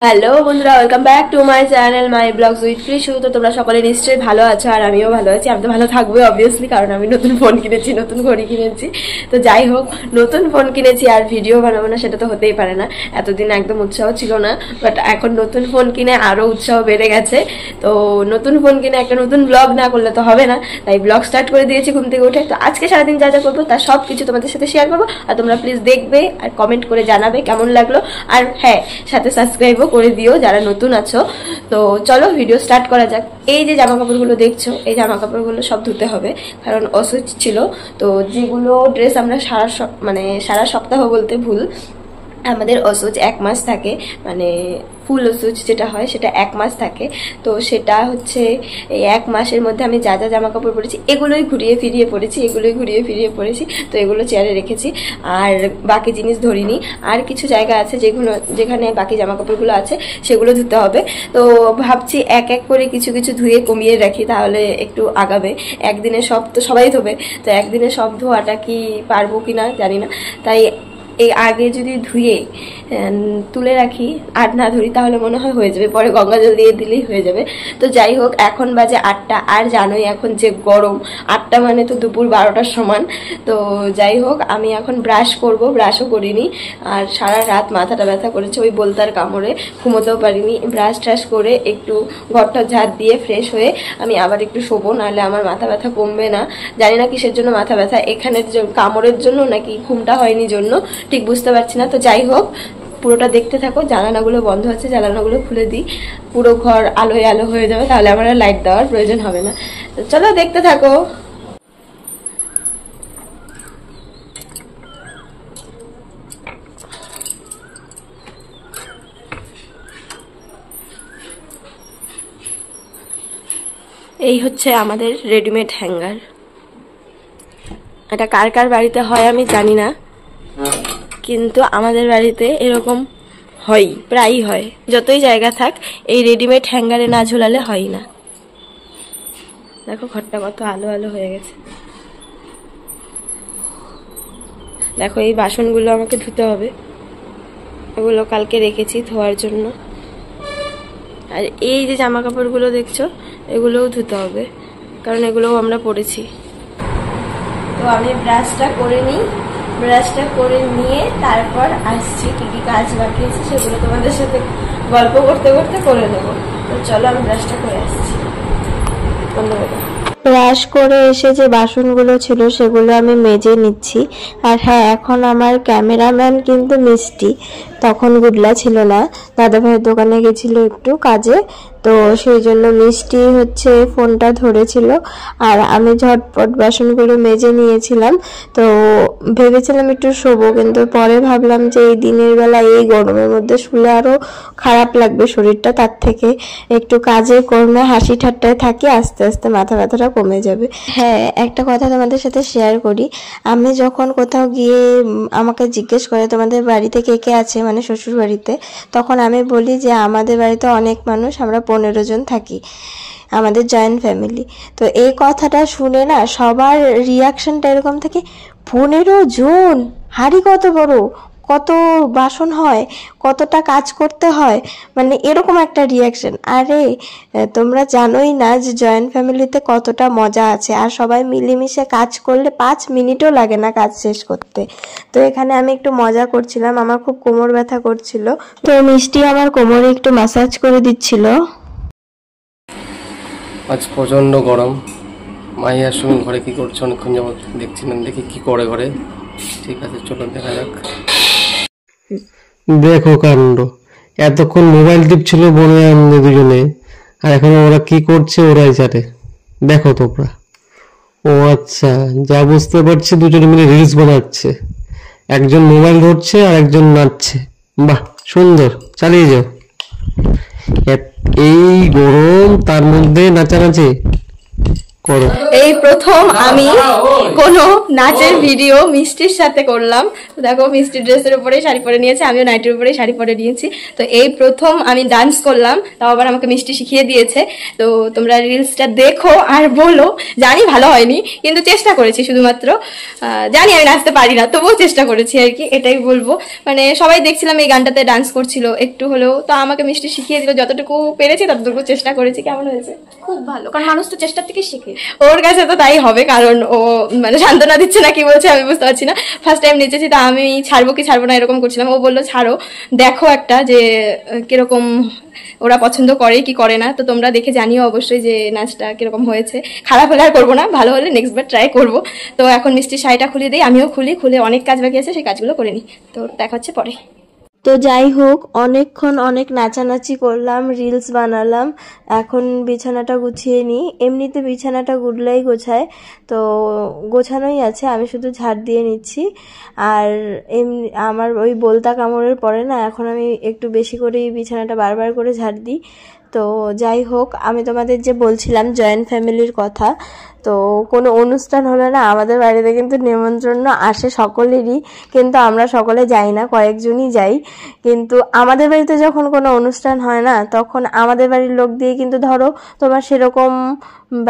Hello বন্ধুরা, welcome back to my channel my blogs with Krishu. তো তোমরা সকলে নিশ্চয়ই ভালো আছো, আর আমিও ভালো আছি। আমি তো ভালো থাকবো অবভিয়াসলি, কারণ আমি নতুন ফোন কিনেছি, নতুন ঘড়ি কিনেছি। তো যাই হোক, নতুন ফোন কিনেছি আর ভিডিও বানাবো না সেটা তো হতেই পারে না। এতদিন একদম উৎসাহ ছিল না, বাট এখন নতুন ফোন কিনে আরো উৎসাহ বেড়ে গেছে। তো নতুন ফোন কিনে একটা নতুন ব্লগ না করলে তো হবে না, তাই ব্লগ স্টার্ট করে দিয়েছি ঘুম থেকে উঠে। তো আজকে সারাদিন যা যা করবো তার সব কিছু তোমাদের সাথে শেয়ার করবো, আর তোমরা প্লিজ দেখবে আর কমেন্ট করে জানাবে কেমন লাগলো। আর হ্যাঁ, সাথে সাবস্ক্রাইবও করে দিও যারা নতুন আছো। তো চলো ভিডিও স্টার্ট করা যাক। এই যে জামা কাপড়গুলো দেখছো, এই জামা কাপড়গুলো সব ধুতে হবে, কারণ অসুচ ছিল। তো যেগুলো ড্রেস আমরা সারা সপ্তাহ বলতে ভুল, আমাদের অসুচ 1 মাস থাকে, মানে ফুল অসুচ যেটা হয় সেটা 1 মাস থাকে। তো সেটা হচ্ছে এই 1 মাসের মধ্যে আমি যা যা জামা কাপড় পরেছি এগুলোই ঘুরিয়ে ফিরিয়ে পরেছি। তো এগুলো চেয়ারে রেখেছি, আর বাকি জিনিস ধরিনি। আর কিছু জায়গা আছে যেখানে বাকি জামা কাপড়গুলো আছে, সেগুলো ধুতে হবে। তো ভাবছি এক এক করে কিছু কিছু ধুয়ে কমিয়ে রাখি, তাহলে একটু আগাবে। একদিনে সব তো সবাই ধোবে, তো একদিনে সব ধোয়াটা কি পারবো কিনা জানি না। তাই এই আগে যদি ধুয়ে তুলে রাখি আর না ধরি, তাহলে মনে হয় হয়ে যাবে, পরে গঙ্গা জল দিয়ে দিলেই হয়ে যাবে। তো যাই হোক, এখন বাজে 8টা, আর জানোই এখন যে গরম, 8টা মানে তো দুপুর 12টার সমান। তো যাই হোক, আমি এখন ব্রাশ করব, ব্রাশও করিনি, আর সারা রাত মাথাটা ব্যথা করেছে ওই বোলতার কামড়ে, ঘুমোতেও পারিনি। ব্রাশ ট্রাশ করে একটু ঘরটা ঝাড় দিয়ে ফ্রেশ হয়ে আমি আবার একটু শোবো, নাহলে আমার মাথা ব্যথা কমবে না। জানি না কিসের জন্য মাথা ব্যথা, এখানের কামড়ের জন্য নাকি ঘুমটা হয়নি জন্য, ঠিক বুঝতে পারছি না। তো যাই হোক, পুরোটা দেখতে থাকো। জানালাগুলো বন্ধ আছে, জানালাগুলো খুলে দিই, পুরো ঘর আলোয় আলো হয়ে যাবে, তাহলে আমার আর লাইট দেওয়ার প্রয়োজন হবে না। তো চলো দেখতে থাকো। এই হচ্ছে আমাদের রেডিমেড হ্যাঙ্গার। এটা কার কার বাড়িতে হয় আমি জানি না, কিন্তু আমাদের বাড়িতে এরকম হয়, প্রায়ই হয়। যতই জায়গা থাক, এই রেডিমেড হ্যাঙ্গারে না ঝুলালে হয় না। দেখো ঘরটা কত আলো আলো হয়ে গেছে। দেখো এই বাসনগুলো আমাকে ধুতে হবে, এগুলো কালকে রেখেছি ধোয়ার জন্য। আর এই যে জামা কাপড়গুলো দেখছো, এগুলোও ধুতে হবে, কারণ এগুলোও আমরা পরেছি। তো আমি ব্রাশটা করে নিই, ব্রাশটা করে নিয়ে তারপর আসছি। কি কি কাজ বাকি আছে সেগুলো তোমাদের সাথে গল্প করতে করতে করে নেবো। তো চলো আমি ব্রাশটা করে আসছি। ধন্যবাদ। ব্রাশ করে এসে যে বাসনগুলো ছিল সেগুলো আমি মেজে নিচ্ছি। আর হ্যাঁ, এখন আমার ক্যামেরাম্যান কিন্তু মিষ্টি, তখন গুডলা ছিল না, দাদাভাইয়ের দোকানে গেছিল একটু কাজে, তো সেই জন্য মিষ্টি হচ্ছে ফোনটা ধরেছিল, আর আমি ঝটপট বাসনগুলো মেজে নিয়েছিলাম। তো ভেবেছিলাম একটু শোবো, কিন্তু পরে ভাবলাম যে এই দিনের বেলা এই গরমের মধ্যে শুলে আরো খারাপ লাগবে শরীরটা, তার থেকে একটু কাজে কর্মে হাসি ঠাট্টায় থাকি, আস্তে আস্তে মাথা ব্যথাটা কমে যাবে। হ্যাঁ, একটা কথা তোমাদের সাথে শেয়ার করি। আমি যখন কোথাও গিয়ে আমাকে জিজ্ঞেস করে তোমাদের বাড়িতে কে কে আছে, মানে শ্বশুর বাড়িতে, তখন আমি বলি যে আমাদের বাড়িতে অনেক মানুষ, আমরা 15 জন থাকি, আমাদের জয়েন্ট ফ্যামিলি। তো এই কথাটা শুনে না সবার রিয়াকশনটা এরকম থাকে, 15 জন, হাঁড়ি কত বড়, কত বাসন হয়, কতটা কাজ করতে হয়, মানে এরকম একটা রিয়াকশন। আরে তোমরা জানোই না যে জয়েন্ট ফ্যামিলিতে কতটা মজা আছে, আর সবাই মিলেমিশে কাজ করলে 5 মিনিটও লাগে না কাজ শেষ করতে। তো এখানে আমি একটু মজা করছিলাম, আমার খুব কোমর ব্যথা করছিল, তো মিষ্টি আমার কোমরে একটু ম্যাসাজ করে দিচ্ছিল। আজ প্রচণ্ড গরম। মাহিয়ার সঙ্গে ঘরে কি করছে অনেকক্ষণ যাবত দেখছিলাম, দেখি কি করে ঘরে। ঠিক আছে, চলো দেখা যাক। দেখো কাণ্ড, এতক্ষণ মোবাইল টিপছিল বোনে আনন্দে দুজনে, আর এখন ওরা কি করছে ওরাই জানে। দেখো তোমরা। ও আচ্ছা, যা বুঝতে পারছি দুজনে মিলে রিলস বানাচ্ছে, একজন মোবাইল ধরছে আর একজন নাচছে। বাহ, সুন্দর, চালিয়ে যাও। এই গরম তার মধ্যে নাচানাচি, করো। এই প্রথম আমি কোনো নাচের ভিডিও মিষ্টির সাথে করলাম। দেখো মিষ্টি ড্রেসের উপরে শাড়ি পরে নিয়েছে, আমিও নাইটের উপরে শাড়ি পরে নিয়েছি। তো এই প্রথম আমি ডান্স করলাম, তাও আবার আমাকে মিষ্টি শিখিয়ে দিয়েছে। তো তোমরা রিলসটা দেখো আর বলো। জানি ভালো হয়নি, কিন্তু চেষ্টা করেছি শুধুমাত্র। জানি আমি নাচতে পারি না, তবুও চেষ্টা করেছি আর কি, এটাই বলবো। মানে সবাই দেখছিলাম এই গানটাতে ডান্স করছিল একটু হলেও, তো আমাকে মিষ্টি শিখিয়ে দিল। যতটুকু পেরেছি ততটুকু চেষ্টা করেছি। কেমন হয়েছে? খুব ভালো, কারণ মানুষ তো চেষ্টার থেকে শেখে। ওর কাছে তো তাই হবে, কারণ ও মানে সান্ত্বনা দিচ্ছে না কি বলছে আমি বুঝতে পারছি না। ফার্স্ট টাইম নেচেছি, তা আমি ছাড়বো কি ছাড়বো না এরকম করছিলাম। ও বললো ছাড়ো, দেখো একটা যে কিরকম ওরা পছন্দ করে কি করে না। তো তোমরা দেখে জানিও অবশ্যই যে নাচটা কিরকম হয়েছে। খারাপ হলে আর করবো না, ভালো হলে নেক্সট বার ট্রাই করবো। তো এখন মিষ্টির শাড়িটা খুলে দিই, আমিও খুলে অনেক কাজ বাকি আছে, সেই কাজগুলো করে নিই। তো দেখা হচ্ছে পরে। তো যাই হোক, অনেকক্ষণ অনেক নাচানাচি করলাম, রিলস বানালাম। এখন বিছানাটা গুছিয়ে নিই। এমনিতে বিছানাটা গুডলাই গোছায়, তো গোছানোই আছে, আমি শুধু ঝাড় দিয়ে নিচ্ছি। আর এমনি আমার ওই বলতা কামড়ের পরে না, এখন আমি একটু বেশি করেই বিছানাটা বারবার করে ঝাড় দিই। তো যাই হোক, আমি তোমাদের যে বলছিলাম জয়েন্ট ফ্যামিলির কথা, তো কোনো অনুষ্ঠান হলে না আমাদের বাড়িতে কিন্তু নিমন্ত্রণ আসে সকলেরই, কিন্তু আমরা সকলে যাই না, কয়েকজনই যাই। কিন্তু আমাদের বাড়িতে যখন কোনো অনুষ্ঠান হয় না, তখন আমাদের বাড়ির লোক দিয়ে কিন্তু ধরো তোমার সেরকম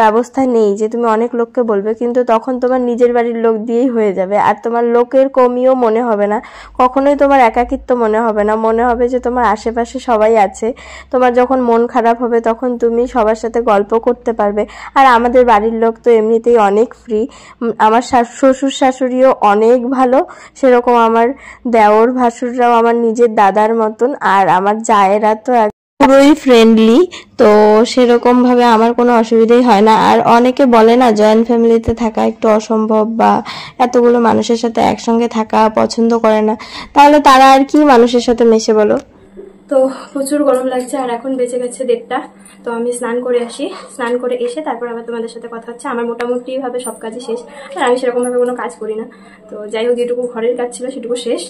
ব্যবস্থা নেই যে তুমি অনেক লোককে বলবে, কিন্তু তখন তোমার নিজের বাড়ির লোক দিয়েই হয়ে যাবে। আর তোমার লোকের কমিও মনে হবে না, কখনোই তোমার একাকিত্ব মনে হবে না, মনে হবে যে তোমার আশেপাশে সবাই আছে। তোমার যখন মন খারাপ হবে তখন তুমি সবার সাথে গল্প করতে পারবে। আর আমাদের বাড়ির লোক তো এমনিতেই অনেক ফ্রি। আমার শ্বশুর শাশুড়িও অনেক ভালো, সেরকম আমার দেওর ভাসুররাও আমার নিজের দাদার মতন। আর আমার জায়েরা তো পুরোই ফ্রেন্ডলি, তো সেরকম ভাবে আমার কোনো অসুবিধাই হয় না। আর অনেকে বলে না জয়েন্ট ফ্যামিলিতে থাকা একটু অসম্ভব, বা এতগুলো মানুষের সাথে একসঙ্গে থাকা পছন্দ করে না, তাহলে তারা আর কি মানুষের সাথে মেশে বলো। তো প্রচুর গরম লাগছে, আর এখন বেঁচে গেছে 1:30। তো আমি স্নান করে আসি, স্নান করে এসে তারপর আবার তোমাদের সাথে কথা হচ্ছে। আমার মোটামুটি ভাবে সব কাজই শেষ, আর আমি সেরকম ভাবে কোনো কাজ করি না। তো যাই হোক, যেটুকু ঘরের কাজ ছিল সেটুকু শেষ।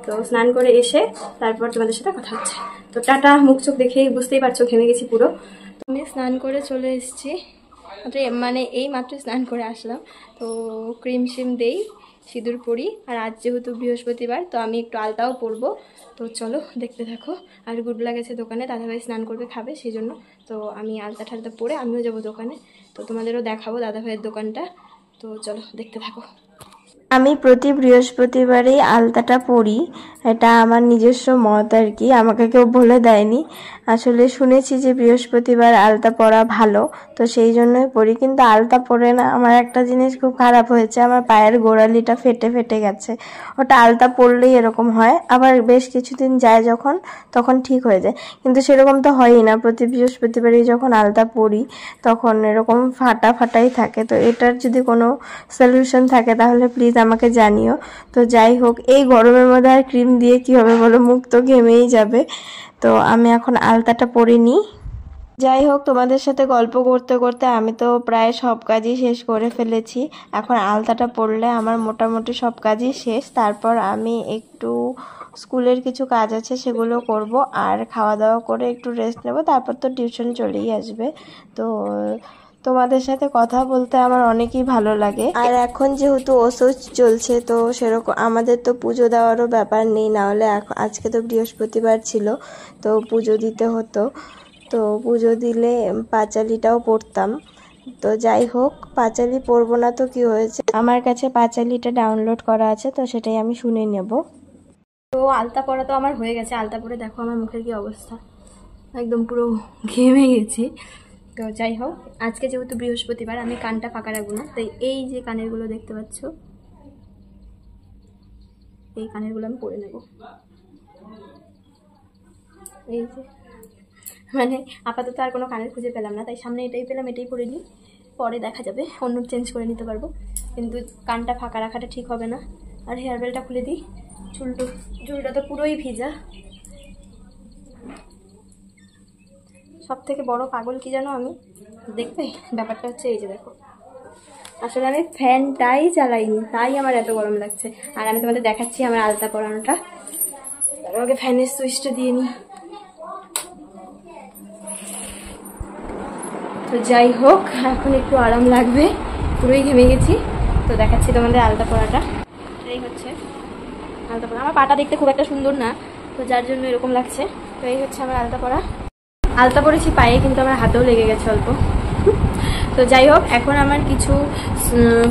তো স্নান করে এসে তারপর তোমাদের সাথে কথা হচ্ছে। তো টাটা, মুখ চোখ দেখেই বুঝতেই পারছো ঘেমে গেছি পুরো। তো আমি স্নান করে চলে এসেছি, মানে এই মাত্র স্নান করে আসলাম। তো ক্রিম শিম দেই, সিঁদুর পরি, আর আজ যেহেতু বৃহস্পতিবার তো আমি একটু আলতাও পরবো। তো চলো দেখতে থাকো। আর গুডলা গেছে দোকানে, দাদাভাই স্নান করবে খাবে সেই জন্য। তো আমি আলতা ঠালতা পরে আমিও যাবো দোকানে, তো তোমাদেরও দেখাবো দাদাভাইয়ের দোকানটা। তো চলো দেখতে থাকো। আমি প্রতি বৃহস্পতিবারেই আলতাটা পরি, এটা আমার নিজস্ব মত আর কি, আমাকে কেউ বলে দেয়নি। আসলে শুনেছি যে বৃহস্পতিবার আলতা পরা ভালো, তো সেই জন্যই পরি। কিন্তু আলতা পরে না আমার একটা জিনিস খুব খারাপ হয়েছে, আমার পায়ের গোড়ালিটা ফেটে ফেটে গেছে। ওটা আলতা পরলেই এরকম হয়, আবার বেশ কিছুদিন যায় যখন তখন ঠিক হয়ে যায়। কিন্তু সেরকম তো হয়ই না, প্রতি বৃহস্পতিবারই যখন আলতা পরি তখন এরকম ফাটাই থাকে। তো এটার যদি কোনো সলিউশন থাকে তাহলে প্লিজ আমাকে জানিও। তো যাই হোক, এই গরমের মধ্যে আর ক্রিম দিয়ে কি হবে বলো, মুখ তো ঘেমেই যাবে। তো আমি এখন আলতাটা পরে নিই। যাই হোক, তোমাদের সাথে গল্প করতে করতে আমি তো প্রায় সব কাজই শেষ করে ফেলেছি। এখন আলতাটা পরলে আমার মোটামুটি সব কাজই শেষ। তারপর আমি একটু স্কুলের কিছু কাজ আছে সেগুলো করব, আর খাওয়া দাওয়া করে একটু রেস্ট নেব, তারপর তো টিউশন চলেই আসবে। তো তোমাদের সাথে কথা বলতে আমার অনেকই ভালো লাগে। আর এখন যেহেতু ওষুধ চলছে, তো সেরকম আমাদের তো পুজো দেওয়ারও ব্যাপার নেই, না হলে আজকে তো বৃহস্পতিবার ছিল, তো পুজো দিতে হতো। তো পুজো দিলে পাঁচালিটাও পড়তাম। তো যাই হোক, পাঁচালি পড়বো না তো কি হয়েছে, আমার কাছে পাঁচালিটা ডাউনলোড করা আছে, তো সেটাই আমি শুনে নেব। তো আলতা পরা তো আমার হয়ে গেছে, আলতা পরে দেখো আমার মুখের কি অবস্থা, একদম পুরো ঘেমে গেছি। তো যাই হোক, আজকে যেহেতু বৃহস্পতিবার আমি কানটা ফাঁকা রাখবো না, তাই এই যে কানেরগুলো দেখতে পাচ্ছ, এই কানেরগুলো আমি পরে নেব। এই যে মানে আপাতত আর কোনো কানের খুঁজে পেলাম না, তাই সামনে এটাই পেলাম, এটাই পরে নিই, পরে দেখা যাবে অন্য চেঞ্জ করে নিতে পারবো। কিন্তু কানটা ফাঁকা রাখাটা ঠিক হবে না। আর হেয়ার বেলটা খুলে দিই, চুলটা তো পুরোই ভিজা। সব থেকে বড় পাগল কি জানো আমি, দেখবে ব্যাপারটা হচ্ছে এই যে দেখো, আসলে আমি ফ্যানটাই চালাইনি, তাই আমার এত গরম লাগছে। আর আমি তোমাদের দেখাচ্ছি আমার আলতা পরানোটা। তার আগে ফ্যানের সুইচটা দিয়ে নিই। যাই হোক, এখন একটু আরাম লাগবে, পুরোই ঘেমে গেছি। তো দেখাচ্ছি তোমাদের আলতা পরাটা। এই হচ্ছে আলতা পরা। আমার পাটা দেখতে খুব একটা সুন্দর না, তো যার জন্য এরকম লাগছে। তো এই হচ্ছে আমার আলতা পরা। আলতা পরেছি পায়ে, কিন্তু আমার হাতেও লেগে গেছে অল্প। তো যাই হোক, এখন আমার কিছু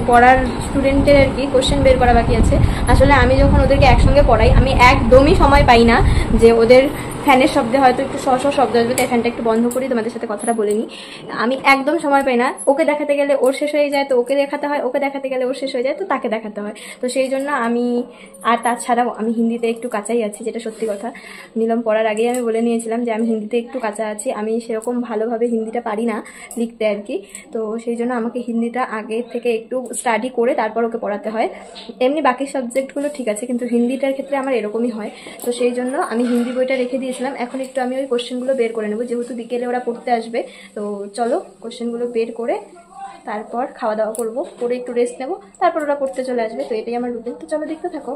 পড়ার স্টুডেন্টের আর কি কোশ্চেন বের করা বাকি আছে। আসলে আমি যখন ওদেরকে একসঙ্গে পড়াই, আমি একদমই সময় পাই না যে ওদের ফ্যানের শব্দে হয়তো একটু শব্দ আসবে, তাই ফ্যানটা একটু বন্ধ করি, তোমাদের সাথে কথাটা বলে নিই। আমি একদম সময় পাই না। ওকে দেখাতে গেলে ওর শেষ হয়ে যায়, তো ওকে দেখাতে হয়, ওকে দেখাতে গেলে ওর শেষ হয়ে যায়, তো তাকে দেখাতে হয়। তো সেই জন্য আমি, আর তাছাড়াও আমি হিন্দিতে একটু কাঁচাই আছি, যেটা সত্যি কথা। নিলাম পড়ার আগেই আমি বলে নিয়েছিলাম যে আমি হিন্দিতে একটু কাঁচা আছি, আমি সেরকম ভালোভাবে হিন্দিটা পারি না লিখতে আর কি। তো সেই জন্য আমাকে হিন্দিটা আগে থেকে একটু স্টাডি করে তারপর ওকে পড়াতে হয়। এমনি বাকি সাবজেক্টগুলো ঠিক আছে, কিন্তু হিন্দিটার ক্ষেত্রে আমার এরকমই হয়। তো সেই জন্য আমি হিন্দি বইটা রেখে দিয়েছিলাম। এখন একটু আমি ওই কোশ্চেনগুলো বের করে নেবো, যেহেতু বিকেলে ওরা পড়তে আসবে। তো চলো কোশ্চেনগুলো বের করে তারপর খাওয়া দাওয়া করবো, করে একটু রেস্ট নেবো, তারপর ওরা পড়তে চলে আসবে। তো এটাই আমার রুটিন। তো চলো দেখতে থাকো।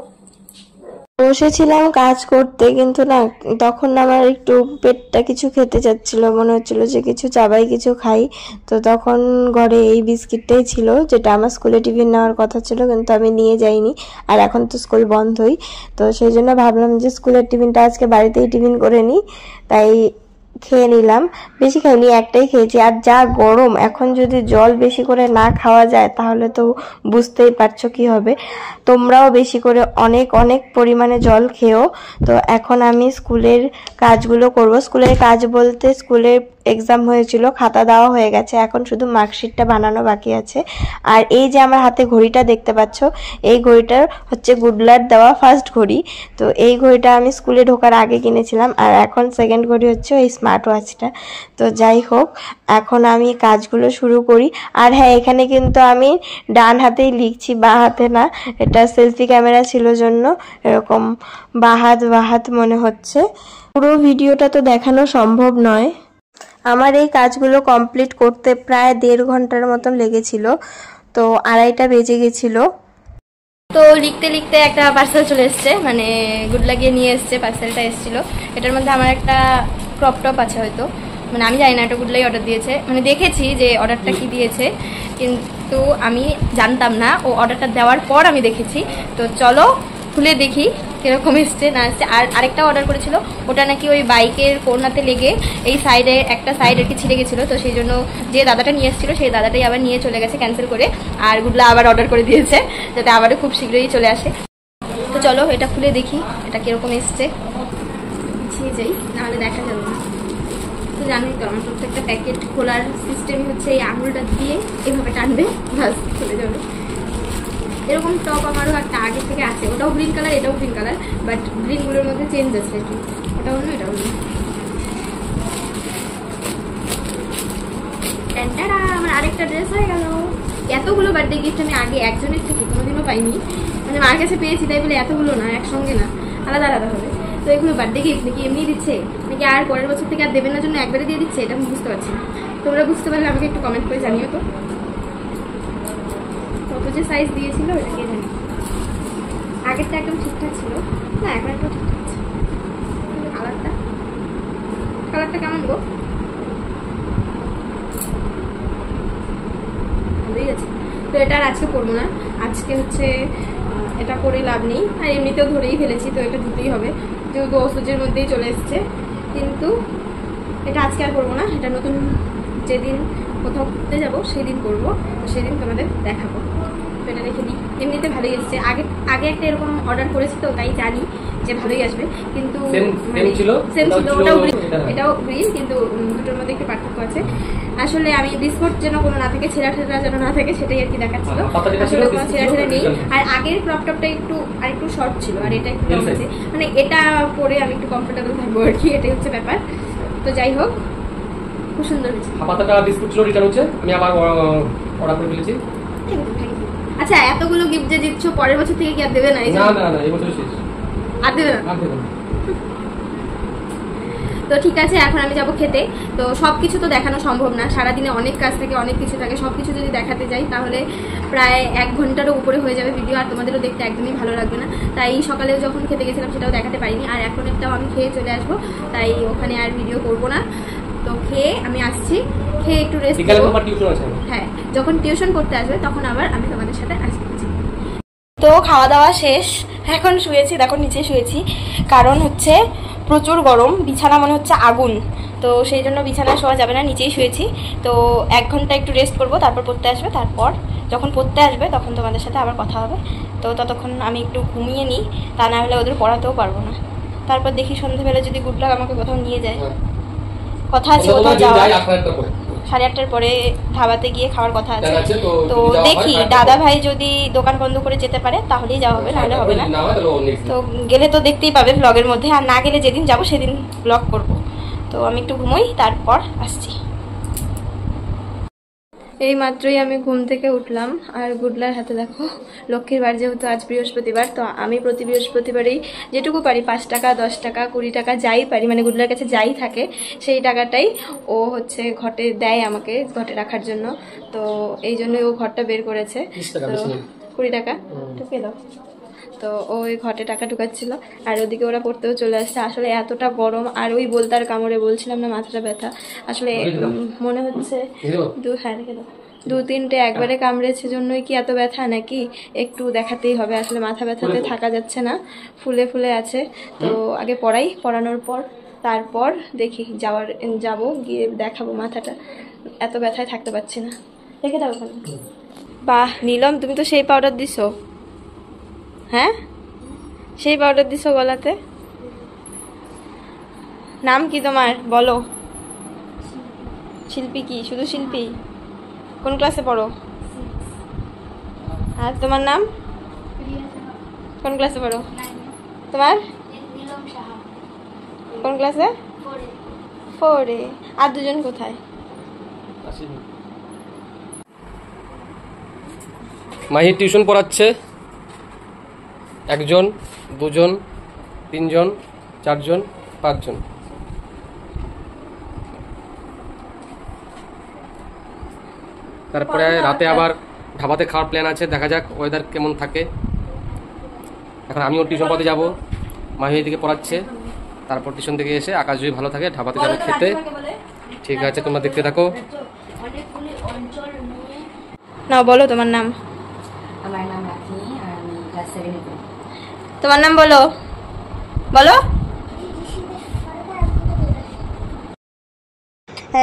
বসেছিলাম কাজ করতে, কিন্তু না তখন আমার একটু পেটটা কিছু খেতে চাচ্ছিল, মনে হচ্ছিল যে কিছু চাবাই, কিছু খাই। তো তখন ঘরে এই বিস্কিটটাই ছিল, যেটা আমার স্কুলে টিফিন নেওয়ার কথা ছিল, কিন্তু আমি নিয়ে যাইনি। আর এখন তো স্কুল বন্ধই, তো সেই জন্য ভাবলাম যে স্কুলের টিফিনটা আজকে বাড়িতেই টিফিন করে নিই, তাই খেয়ে নিলাম। বেশি খাইনি, একটাই খেয়েছি। আর যা গরম, এখন যদি জল বেশি করে না খাওয়া যায় তাহলে তো বুঝতেই পারছো কি হবে। তোমরাও বেশি করে অনেক অনেক পরিমাণে জল খেও। তো এখন আমি স্কুলের কাজগুলো করব। স্কুলের কাজ বলতে স্কুলের এক্সাম হয়েছিল, খাতা দেওয়া হয়ে গেছে, এখন শুধু মার্কশিটটা বানানো বাকি আছে। আর এই যে আমার হাতে ঘড়িটা দেখতে পাচ্ছ, এই ঘড়িটা হচ্ছে গুডলার দেওয়া ফার্স্ট ঘড়ি। তো এই ঘড়িটা আমি স্কুলে ঢোকার আগে কিনেছিলাম, আর এখন সেকেন্ড ঘড়ি হচ্ছে ওই স্মার্ট ওয়াচটা। তো যাই হোক, এখন আমি কাজগুলো শুরু করি। আর হ্যাঁ, এখানে কিন্তু আমি ডান হাতেই লিখছি, বাঁ হাতে না। এটা সেলফি ক্যামেরা ছিল জন্য এরকম বাঁ হাত মনে হচ্ছে। পুরো ভিডিওটা তো দেখানো সম্ভব নয়। আমার এই কাজগুলো কমপ্লিট করতে প্রায় 1.5 ঘন্টার মতন লেগেছিল, তো 2:30টা বেজে গেছিল। তো লিখতে লিখতে একটা পার্সেল চলে এসছে, মানে গুড লাগিয়ে নিয়ে এসছে, পার্সেলটা এসেছিল। এটার মধ্যে আমার একটা ক্রপ টপ আছে হয়তো, মানে আমি জানি না, এটা গুড লাগি অর্ডার দিয়েছে। মানে দেখেছি যে অর্ডারটা কি দিয়েছে, কিন্তু আমি জানতাম না। ও অর্ডারটা দেওয়ার পর আমি দেখেছি। তো চলো খুলে দেখি কিরকম এসছে না এসছে। আর আরেকটা অর্ডার করেছিল, ওটা নাকি ওই বাইকের কোণাতে লেগে এই সাইডে একটা সাইড আর কি ছিঁড়ে গেছিলো। তো সেই জন্য যে দাদাটা নিয়ে এসেছিলো সেই দাদাটাই আবার নিয়ে চলে গেছে ক্যান্সেল করে, আর গুডলা আবার অর্ডার করে দিয়েছে যাতে আবারও খুব শীঘ্রই চলে আসে। তো চলো এটা খুলে দেখি এটা কিরকম এসছে। পিছিয়ে যাই, নাহলে দেখা যাবে না। তো জানোই তো আমার প্রত্যেকটা প্যাকেট খোলার সিস্টেম হচ্ছে এই আঙুলটা দিয়ে এভাবে টানবে, বাস খুলে যাবে। এরকম টপ আমারও একটা আগে থেকে আছে, ওটাও গ্রিন কালার, এটাও গ্রিন কালার, বাট গ্রিনগুলোর মধ্যে চেঞ্জ আছে আর কি। এটা অন্য, এটা অন্য। আমার আরেকটা ড্রেস হয়ে গেল। এতগুলো বার্থডে গিফট আমি আগে একজনের থেকে কোনোদিনও পাইনি, মানে মার কাছে পেয়েছি, তাই বলে এতগুলো না, একসঙ্গে না, আলাদা আলাদা হবে। তো এগুলো বার্থডে গিফট নাকি এমনি দিচ্ছে, নাকি আর পরের বছর থেকে আর দেবেন না জন্য একবারে দিয়ে দিচ্ছে, এটা আমি বুঝতে পারছি না। তোমরা বুঝতে পারলে আমাকে একটু কমেন্ট করে জানিও তো, কত যে সাইজ দিয়েছিল এটা কে জানি। আগেরটা একদম ঠিকঠাক ছিল না, এখন একটু ঠিকঠাক আছে। কালারটা কেমন গো? ভালোই আছে। তো এটা আর আজকে পরবো না, আজকে হচ্ছে এটা পরে লাভ নেই, আর এমনিতেও ধরেই ফেলেছি, তো এটা ধুতেই হবে, যেহেতু ওষুধের মধ্যেই চলে এসছে। কিন্তু এটা আজকে আর পরবো না, এটা নতুন যেদিন কোথাও ঘুরতে যাবো সেদিন করবো, তো সেদিন তোমাদের দেখাবো। তো এটা রেখে দিই, এমনিতে ভালোই এসছে। আগে একটা এরকম অর্ডার করেছি, তো তাই জানি যে ভালোই আসবে, কিন্তু সেম ছিল, এটাও গ্রিন, কিন্তু দুটোর মধ্যে একটু পার্থক্য আছে। আসলে আমি বিস্কুট যেন কোনো না থাকে, ছেঁড়া যেন না থাকে, সেটাই আর কি দেখাচ্ছিল। আসলে কোনো ছেঁড়া নেই। আর আগের ক্রপ টপটা একটু শর্ট ছিল, আর এটা একটু লং আছে, মানে এটা পরে আমি একটু কমফোর্টেবল থাকবো আর কি, এটাই হচ্ছে ব্যাপার। তো যাই হোক, খুব সুন্দর হয়েছে। পাতাটা বিস্কুট ছিল, রিটার্ন হচ্ছে, আমি আবার অর্ডার করে ফেলেছি। আচ্ছা, এতগুলো গিফট যে দিচ্ছ, পরের বছর থেকে কি আর দেবে না? না, এই বছর শেষ, আর দেবে না। তো ঠিক আছে, এখন আমি যাবো খেতে। তো সবকিছু তো দেখানো সম্ভব না, সারাদিনে অনেক কাজ থাকে, অনেক কিছু থাকে, সবকিছু যদি দেখাতে যাই তাহলে প্রায় 1 ঘন্টারও উপরে হয়ে যাবে ভিডিও, আর তোমাদেরও দেখতে একদমই ভালো লাগবে না। তাই সকালেও যখন খেতে গেছিলাম সেটাও দেখাতে পারিনি, আর এখন একটাও আমি খেয়ে চলে আসবো, তাই ওখানে আর ভিডিও করবো না। তো খেয়ে আমি আসছি, খেয়ে একটু রেস্ট বিকালে করবো। তোমার টিউশন আছে? হ্যাঁ, যখন টিউশন করতে আসবে তখন আবার আমি তোমাদের সাথে আসবো। তো খাওয়া দাওয়া শেষ, এখন শুয়েছি, দেখো নিচে শুয়েছি, কারণ হচ্ছে প্রচুর গরম, বিছানা মনে হচ্ছে আগুন, তো সেই জন্য বিছানায় শোয়া যাবে না, নিচেই শুয়েছি। তো 1 ঘন্টা একটু রেস্ট করবো, তারপর পড়তে আসবে, তারপর যখন পড়তে আসবে তখন তোমাদের সাথে আবার কথা হবে। তো ততক্ষণ আমি একটু ঘুমিয়ে নিই, তা না হলে ওদের পড়াতেও পারবো না। তারপর দেখি সন্ধ্যেবেলা যদি গুড লাক আমাকে কোথাও নিয়ে যায়, কথা আছে কোথাও যাওয়া। 8:30টার পরে ধাবাতে গিয়ে খাওয়ার কথা আছে। তো দেখি দাদা ভাই যদি দোকান বন্ধ করে যেতে পারে তাহলেই যাওয়া হবে, নাহলে হবে না। তো গেলে তো দেখতেই পাবে ব্লগের মধ্যে, আর না গেলে যেদিন যাবো সেদিন ব্লগ করব। তো আমি একটু ঘুমোই, তারপর আসছি। এই মাত্রই আমি ঘুম থেকে উঠলাম, আর গুডলার হাতে দেখো লক্ষ্মীর বার, যেহেতু আজ বৃহস্পতিবার, তো আমি প্রতি বৃহস্পতিবারেই যেটুকু পারি 5 টাকা 10 টাকা 20 টাকা যাই পারি, মানে গুডলার কাছে যাই থাকে সেই টাকাটাই ও হচ্ছে ঘটে দেয় আমাকে, ঘটে রাখার জন্য। তো এই জন্যই ও ঘরটা বের করেছে। তো 20 টাকা ঢুকে দাও। তো ওই ঘটে টাকা ঢুকাচ্ছিল, আর ওদিকে ওরা পড়তেও চলে আসছে। আসলে এতটা গরম, আর ওই বলতার কামড়ে বলছিলাম না মাথাটা ব্যথা, আসলে মনে হচ্ছে হ্যাঁ রেখে দাও, 2-3টে একবারে কামড়েছে জন্যই কি এত ব্যথা, নাকি একটু দেখাতেই হবে। আসলে মাথা ব্যথাতে থাকা যাচ্ছে না, ফুলে ফুলে আছে। তো আগে পড়ানোর পর তারপর দেখি যাবো গিয়ে দেখাবো মাথাটা, এত ব্যথায় থাকতে পারছি না। রেখে দাও ওখানে। বাহ নীলম, তুমি তো সেই পাউডার দিছো, হ্যাঁ সেই পাউডার দিছো গলাতে। নাম কি তোমার বলো? শিল্পী? কি শুধু শিল্পী? কোন ক্লাসে পড়ো? আর তোমার নাম? কোন ক্লাসে পড়ো? তোমার কোন ক্লাসে? 4-এ। আর দুজন কোথায়? মাহি টিউশন পড়াচ্ছে, 1 জন 2 জন 3 জন 4 জন 5 জন। তারপরে রাতে আবার ধাবাতে খাওয়ার প্ল্যান আছে, দেখা যাক ওয়েদার কেমন থাকে। এখন আমিও টিউশন পড়াতে যাবো, মাহি এদিকে পড়াচ্ছে, তারপর টিউশন থেকে এসে আকাশ যদি ভালো থাকে ধাবাতে যাবে খেতে। ঠিক আছে, তোমরা দেখতে থাকো। না বলো তোমার নাম। আমার নাম রাখিনি, আর আমি ক্লাস 7-এ পড়ি। তোমার নাম বলো, বলো।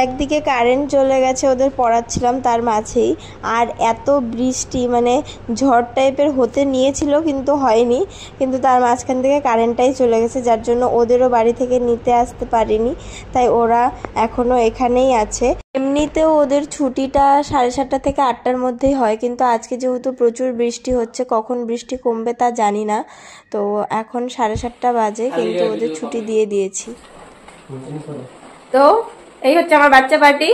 একদিকে কারেন্ট চলে গেছে, ওদের পড়াচ্ছিলাম তার মাঝেই, আর এত বৃষ্টি, মানে ঝড় টাইপের হতে নিয়েছিল কিন্তু হয়নি, কিন্তু তার মাঝখান থেকে কারেন্টটাই চলে গেছে, যার জন্য ওদেরও বাড়ি থেকে নিতে আসতে পারিনি, তাই ওরা এখনও এখানেই আছে। এমনিতেও ওদের ছুটিটা 7:30 থেকে 8টার মধ্যেই হয়, কিন্তু আজকে যেহেতু প্রচুর বৃষ্টি হচ্ছে, কখন বৃষ্টি কমবে তা জানি না। তো এখন 7:30 বাজে, কিন্তু ওদের ছুটি দিয়ে দিয়েছি। তো এই হচ্ছে আমার বাচ্চা পার্টি।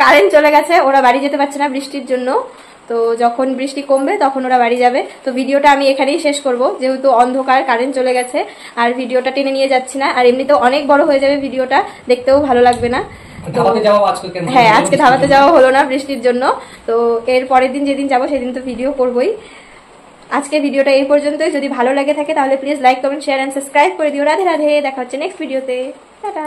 কারেন্ট চলে গেছে, ওরা বাড়ি যেতে পারছে না বৃষ্টির জন্য, তো যখন বৃষ্টি কমবে তখন ওরা বাড়ি যাবে। তো ভিডিওটা আমি এখানেই শেষ করব, যেহেতু অন্ধকার, কারেন্ট চলে গেছে, আর ভিডিওটা টেনে নিয়ে যাচ্ছি না, আর এমনিতেও অনেক বড় হয়ে যাবে ভিডিওটা, দেখতেও ভালো লাগবে না। হ্যাঁ, আজকে ধাবাতে যাওয়া হলো না বৃষ্টির জন্য, তো এর পরের দিন যেদিন যাবো সেদিন তো ভিডিও করবোই। আজকে ভিডিওটা এই পর্যন্তই। যদি ভালো লাগে থাকে তাহলে please like comment share and subscribe করে দিও। রাধে রাধে, দেখা হচ্ছে নেক্সট ভিডিওতে। টাটা।